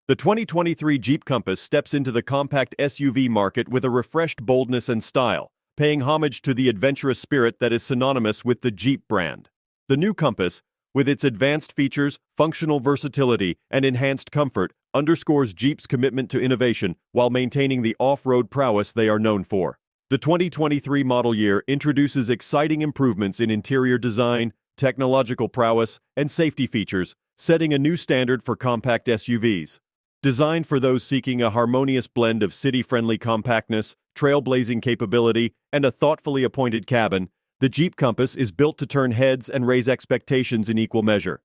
The 2023 Jeep Compass steps into the compact SUV market with a refreshed boldness and style, paying homage to the adventurous spirit that is synonymous with the Jeep brand. The new Compass, with its advanced features, functional versatility, and enhanced comfort, underscores Jeep's commitment to innovation while maintaining the off-road prowess they are known for. The 2023 model year introduces exciting improvements in interior design, technological prowess, and safety features, setting a new standard for compact SUVs. Designed for those seeking a harmonious blend of city-friendly compactness, trailblazing capability, and a thoughtfully appointed cabin, the Jeep Compass is built to turn heads and raise expectations in equal measure.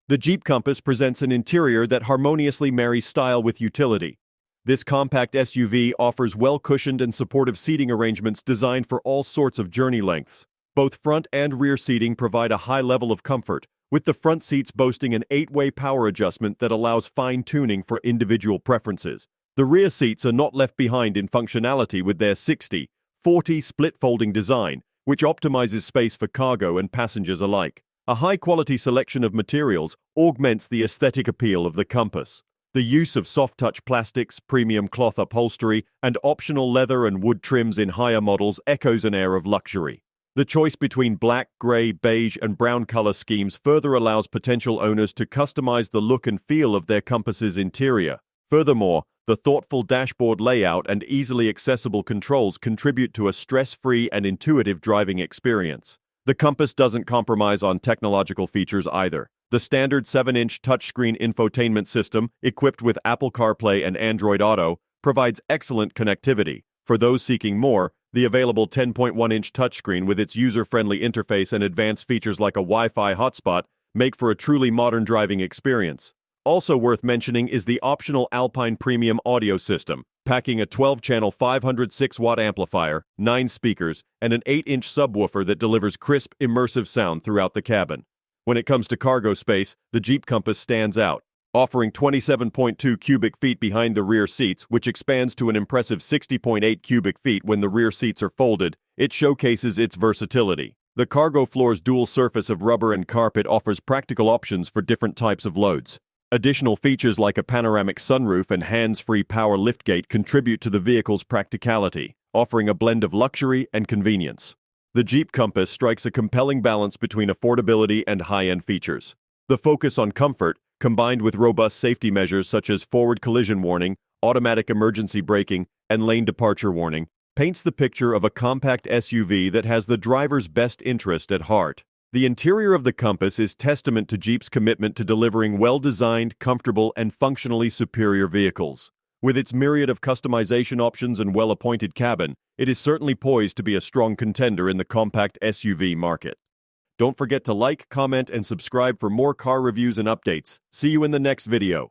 The Jeep Compass presents an interior that harmoniously marries style with utility. This compact SUV offers well-cushioned and supportive seating arrangements designed for all sorts of journey lengths. Both front and rear seating provide a high level of comfort, with the front seats boasting an 8-way power adjustment that allows fine-tuning for individual preferences. The rear seats are not left behind in functionality with their 60/40 split-folding design, which optimizes space for cargo and passengers alike. A high-quality selection of materials augments the aesthetic appeal of the Compass. The use of soft-touch plastics, premium cloth upholstery, and optional leather and wood trims in higher models echoes an air of luxury. The choice between black, gray, beige, and brown color schemes further allows potential owners to customize the look and feel of their Compass's interior. Furthermore, the thoughtful dashboard layout and easily accessible controls contribute to a stress-free and intuitive driving experience. The Compass doesn't compromise on technological features either. The standard 7-inch touchscreen infotainment system, equipped with Apple CarPlay and Android Auto, provides excellent connectivity. For those seeking more, the available 10.1-inch touchscreen with its user-friendly interface and advanced features like a Wi-Fi hotspot make for a truly modern driving experience. Also worth mentioning is the optional Alpine Premium audio system, packing a 12-channel 506-watt amplifier, 9 speakers, and an 8-inch subwoofer that delivers crisp, immersive sound throughout the cabin. When it comes to cargo space, the Jeep Compass stands out, offering 27.2 cubic feet behind the rear seats, which expands to an impressive 60.8 cubic feet when the rear seats are folded. It showcases its versatility. The cargo floor's dual surface of rubber and carpet offers practical options for different types of loads. Additional features like a panoramic sunroof and hands-free power liftgate contribute to the vehicle's practicality, offering a blend of luxury and convenience. The Jeep Compass strikes a compelling balance between affordability and high-end features. The focus on comfort, combined with robust safety measures such as forward collision warning, automatic emergency braking, and lane departure warning, paints the picture of a compact SUV that has the driver's best interest at heart. The interior of the Compass is testament to Jeep's commitment to delivering well-designed, comfortable, and functionally superior vehicles. With its myriad of customization options and well-appointed cabin, it is certainly poised to be a strong contender in the compact SUV market. Don't forget to like, comment, and subscribe for more car reviews and updates. See you in the next video.